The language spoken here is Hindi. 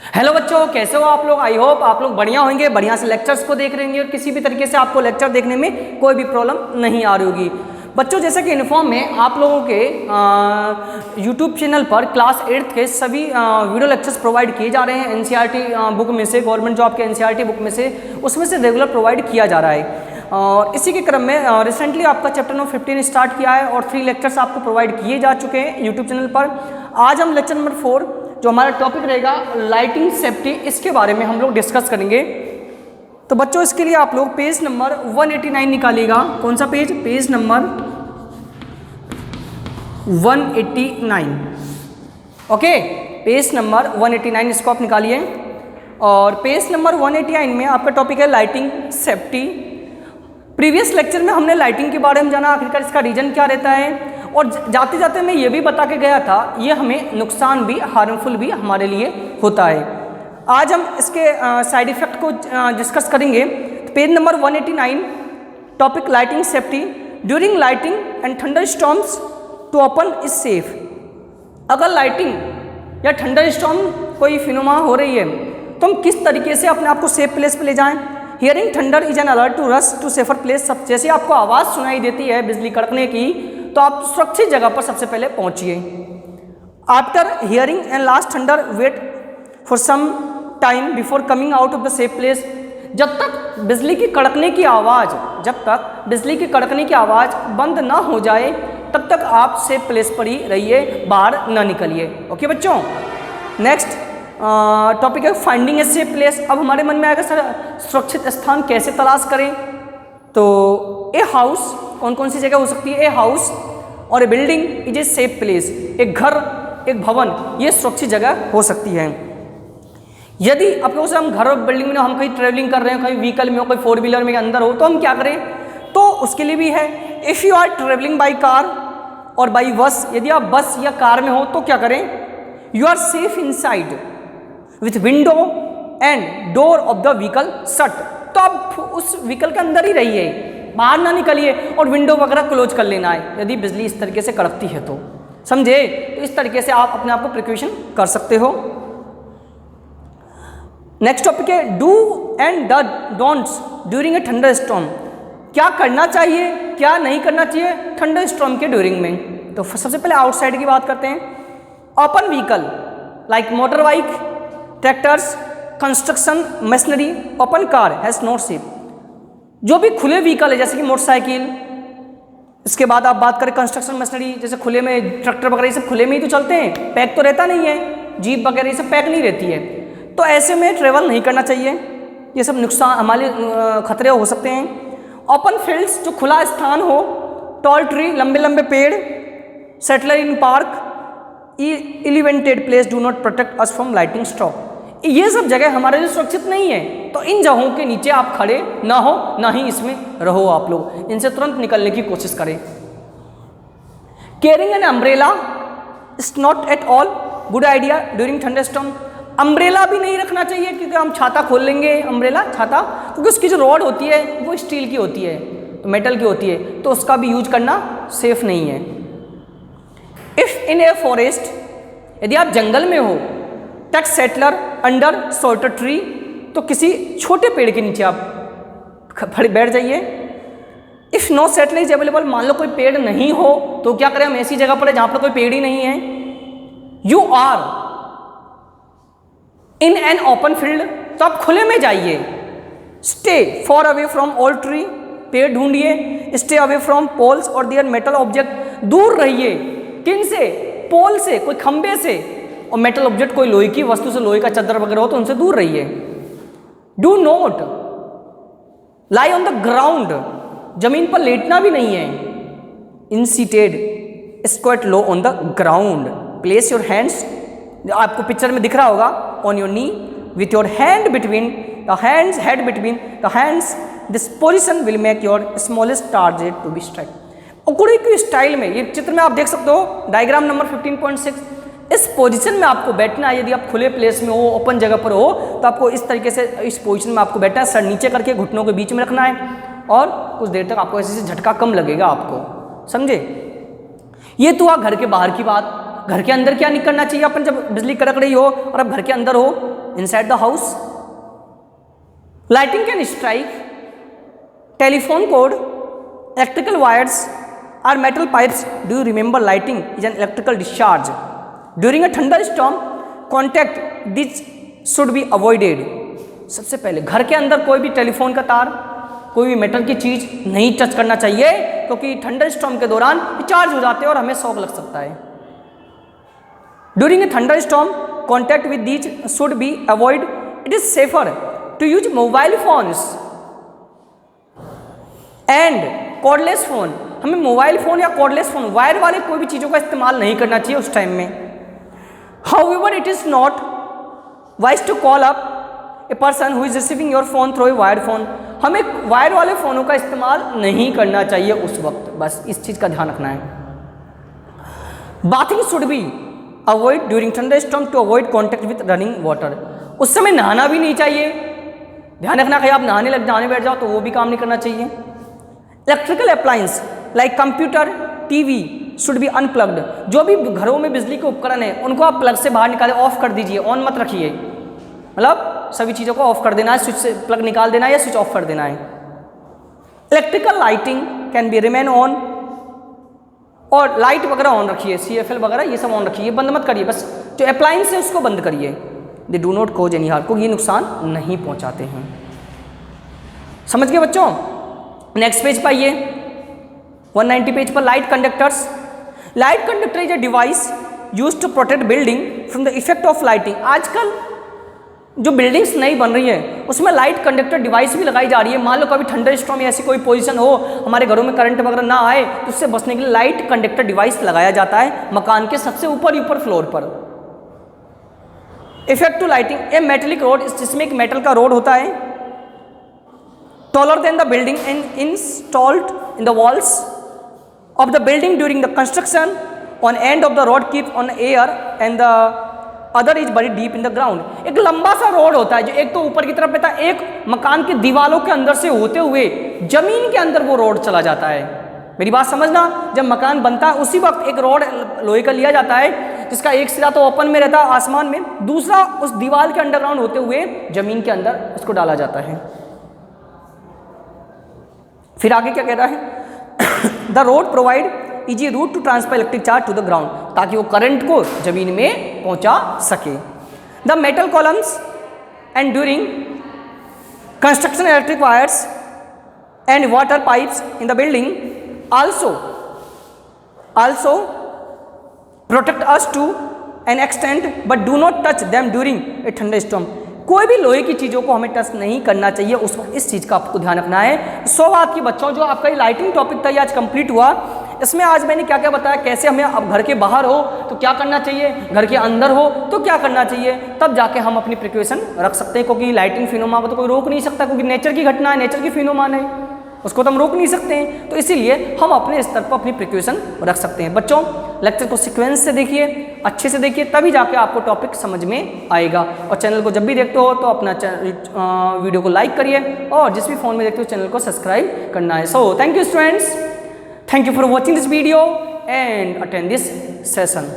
हेलो बच्चों, कैसे हो आप लोग। आई होप आप लोग बढ़िया होंगे, बढ़िया से लेक्चर्स को देख रहे होंगे और किसी भी तरीके से आपको लेक्चर देखने में कोई भी प्रॉब्लम नहीं आ रही होगी। बच्चों, जैसा कि इन्फॉर्म में आप लोगों के यूट्यूब चैनल पर क्लास 8th के सभी वीडियो लेक्चर्स प्रोवाइड किए जा रहे हैं एनसीईआरटी बुक में से, गवर्नमेंट जॉब के एनसीईआरटी बुक में से, उसमें से रेगुलर प्रोवाइड किया जा रहा है। और इसी के क्रम में रिसेंटली आपका चैप्टर नंबर 15 स्टार्ट किया है और 3 लेक्चर्स आपको प्रोवाइड किए जा चुके हैं यूट्यूब चैनल पर। आज हम लेक्चर नंबर 4 जो हमारा टॉपिक रहेगा लाइटिंग सेफ्टी, इसके बारे में हम लोग डिस्कस करेंगे। तो बच्चों, इसके लिए आप लोग पेज नंबर 189 निकालिएगा। कौन सा page? Page number 189। Okay, page number 189 इसको आप निकालिए। और पेज नंबर 189 में आपका टॉपिक है लाइटिंग सेफ्टी। प्रीवियस लेक्चर में हमने लाइटिंग के बारे में जाना, आखिरकार इसका रीजन क्या रहता है, और जाते जाते मैं ये भी बता के गया था ये हमें नुकसान भी, हार्मफुल भी हमारे लिए होता है। आज हम इसके साइड इफ़ेक्ट को डिस्कस करेंगे। Page number 189, topic lighting safety. During lighting and thunder storms to open is safe. अगर लाइटिंग या थंडर स्टॉर्म कोई फिनोमा हो रही है तो हम किस तरीके से अपने आप को सेफ प्लेस पे ले जाएं। Hearing thunder is an alert to rush to safer place. सब जैसे आपको आवाज़ सुनाई देती है बिजली कड़कने की, तो आप सुरक्षित जगह पर सबसे पहले पहुंचिए। After hearing and last thunder wait for some time before coming out of the safe place. जब तक बिजली की कड़कने की आवाज़ बंद ना हो जाए तब तक आप सेफ प्लेस पर ही रहिए, बाहर ना निकलिए। ओके बच्चों, नेक्स्ट टॉपिक है फाइंडिंग ए सेफ प्लेस। अब हमारे मन में आएगा सर सुरक्षित स्थान कैसे तलाश करें। तो ए हाउस, कौन कौन सी जगह हो सकती है? ए हाउस और a building is a safe place. एक घर, एक भवन, ये सुरक्षित जगह हो सकती है। यदि आप लोगों से हम घर और बिल्डिंग में, हम कहीं ट्रेवलिंग कर रहे हैं, कहीं व्हीकल में हो, कोई 4 व्हीलर में अंदर हो, तो हम क्या करें? तो उसके लिए भी है। If you are travelling by car और बाई बस, यदि आप बस या कार में हो तो क्या करें? You are safe inside with window and door of the vehicle shut. तो आप उस व्हीकल के अंदर ही रहिए, बाहर ना निकलिए, और विंडो वगैरह क्लोज कर लेना है यदि बिजली इस तरीके से कड़कती है तो। समझे? तो इस तरीके से आप अपने आप को प्रिकॉशन कर सकते हो। नेक्स्ट टॉपिक है do and don'ts during a thunder storm. क्या करना चाहिए, क्या नहीं करना चाहिए थंडर स्टॉर्म के ड्यूरिंग में। तो सबसे पहले आउटसाइड की बात करते हैं। Open vehicle like motor bike, tractors, construction machinery, open car has no seat. जो भी खुले व्हीकल है जैसे कि मोटरसाइकिल, इसके बाद आप बात करें कंस्ट्रक्शन मशीनरी, जैसे खुले में ट्रैक्टर वगैरह ये सब खुले में ही तो चलते हैं, पैक तो रहता नहीं है। जीप वगैरह ये सब पैक नहीं रहती है, तो ऐसे में ट्रेवल नहीं करना चाहिए। ये सब नुकसान, हमारे खतरे हो सकते हैं। ओपन फील्ड्स, जो खुला स्थान हो, टॉल ट्री, लंबे लंबे पेड़, shelter in park, elevated place do not protect us from lighting stroke. ये सब जगह हमारे लिए सुरक्षित नहीं है, तो इन जगहों के नीचे आप खड़े ना हो, ना ही इसमें रहो। आप लोग इनसे तुरंत निकलने की कोशिश करें। Carrying an umbrella is not at all good idea during thunderstorm. Umbrella भी नहीं रखना चाहिए, क्योंकि हम छाता खोल लेंगे, अम्ब्रेला छाता, क्योंकि उसकी जो रॉड होती है वो स्टील की होती है, तो मेटल की होती है, तो उसका भी यूज करना सेफ नहीं है। इफ इन ए फॉरेस्ट, यदि आप जंगल में हो, take shelter under shorter tree, तो किसी छोटे पेड़ के नीचे आप बैठ जाइए। If no shelter is available, मान लो कोई पेड़ नहीं हो तो क्या करें? हम ऐसी जगह पर है जहां पर कोई पेड़ ही नहीं है। You are in an open field, तो आप खुले में जाइए। Stay far away from all tree, पेड़ ढूंढिए। स्टे अवे फ्रॉम पोल्स और देयर मेटल ऑब्जेक्ट, दूर रहिए। किन से? पोल से, कोई खंबे से, और मेटल ऑब्जेक्ट कोई लोहे की वस्तु से, लोहे का चादर वगैरह हो तो उनसे दूर रहिए। Do not lie on the ground, जमीन पर लेटना भी नहीं है। Instead squat low on the ground. Place your hands, आपको पिक्चर में दिख रहा होगा, on your knee with your hand between the hands, head between the hands. This position will make your smallest target to be strike. उकुड़ी की स्टाइल में, ये चित्र में आप देख सकते हो, डायग्राम नंबर 15.6। इस पोजीशन में आपको बैठना है। यदि आप खुले प्लेस में हो, ओपन जगह पर हो, तो आपको इस तरीके से इस पोजीशन में आपको बैठना है। सर नीचे करके घुटनों के बीच में रखना है, और कुछ देर तक आपको ऐसे झटका कम लगेगा आपको। समझे? ये तो घर के बाहर की बात। घर के अंदर क्या नहीं करना चाहिए अपन, जब बिजली कड़क रही हो और आप घर के अंदर हो, inside the house. Lighting can strike telephone cord, electrical wires or metal pipes. Do you remember lighting is an electrical discharge? During a thunderstorm, contact this should be avoided. सबसे पहले घर के अंदर कोई भी टेलीफोन का तार, कोई भी मेटल की चीज़ नहीं टच करना चाहिए, क्योंकि थंडरस्टॉर्म के दौरान चार्ज हो जाते हैं और हमें शॉक लग सकता है। During a thunderstorm, contact with these should be avoid. It is safer to use mobile phones and cordless phone. हमें मोबाइल फोन या कॉर्डलेस फोन, वायर वाले कोई भी चीज़ों का इस्तेमाल नहीं करना चाहिए उस टाइम में. However it is not wise to call up a person who is receiving your phone through a wire phone. हमें वायर वाले फ़ोनों का इस्तेमाल नहीं करना चाहिए उस वक्त, बस इस चीज़ का ध्यान रखना है. Bathing should be avoid during thunderstorm to avoid contact with running water. उस समय नहाना भी नहीं चाहिए. ध्यान रखना, कहीं आप नहाने बैठ जाओ तो वो भी काम नहीं करना चाहिए. Electrical appliance like computer, TV should be unplugged. जो भी घरों में बिजली के उपकरण है उनको आप प्लग से बाहर निकालें, ऑफ कर दीजिए, ऑन मत रखिए. मतलब सभी चीज़ों को ऑफ कर देना है, स्विच से प्लग निकाल देना है या स्विच ऑफ कर देना है. Electrical lighting can be remain on. और लाइट वगैरह ऑन रखिए, CFL वगैरह ये सब ऑन रखिए, बंद मत करिए. बस जो अप्लायंस है उसको बंद करिए. They do not cause any harm, को ये नुकसान नहीं पहुंचाते हैं. समझ गए बच्चों? नेक्स्ट पेज पर आइए, 190 पेज पर. Light conductors. Light conductor is a device used to protect building from the effect of lighting. आजकल जो बिल्डिंग्स नई बन रही है उसमें लाइट कंडक्टर डिवाइस भी लगाई जा रही है. मान लो कभी थंडरस्टॉर्म या ऐसी कोई पोजीशन हो, हमारे घरों में करंट वगैरह ना आए, तो उससे बचने के लिए लाइट कंडक्टर डिवाइस लगाया जाता है मकान के सबसे ऊपर फ्लोर पर. Effect to lighting. A metallic rod, जिसमें एक मेटल का रोड होता है, taller than the building and installed in the walls of the building during the construction. On end of the rod keep on air and the other is buried deep in the ground. एक लंबा सा रोड होता है जो एक तो ऊपर की तरफ रहता है, एक मकान की दीवारों के अंदर से होते हुए जमीन के अंदर वो रोड चला जाता है. मेरी बात समझना, जब मकान बनता है उसी वक्त एक रोड लोहे का लिया जाता है, जिसका एक सिरा तो ओपन में रहता है आसमान में, दूसरा उस दीवार के अंडरग्राउंड होते हुए जमीन के अंदर उसको डाला जाता है. फिर आगे क्या कह रहा है? The rod provide easy route to transfer electric charge to the ground, ताकि वो करंट को जमीन में पहुंचा सके. The metal columns and during construction electric wires and water pipes in the building also protect us to an extent, but do not touch them during a thunderstorm. कोई भी लोहे की चीज़ों को हमें टच नहीं करना चाहिए उस वक्त, इस चीज़ का आपको ध्यान रखना है. सो बात की बच्चों, जो आपका ये लाइटिंग टॉपिक था ये आज कंप्लीट हुआ. इसमें आज मैंने क्या क्या बताया, कैसे हमें, अब घर के बाहर हो तो क्या करना चाहिए, घर के अंदर हो तो क्या करना चाहिए, तब जाके हम अपनी प्रिकॉशन रख सकते हैं. क्योंकि लाइटिंग फिनोमा को तो कोई रोक नहीं सकता, क्योंकि नेचर की घटना है, नेचर की फिनोमान है, उसको तो हम रोक नहीं सकते हैं. तो इसीलिए हम अपने स्तर पर अपनी प्रिकॉशन रख सकते हैं. बच्चों लेक्चर को सीक्वेंस से देखिए, अच्छे से देखिए, तभी जाके आपको टॉपिक समझ में आएगा. और चैनल को जब भी देखते हो तो अपना वीडियो को लाइक करिए, और जिस भी फ़ोन में देखते हो चैनल को सब्सक्राइब करना है. So thank you students, thank you for watching this video and attend this session.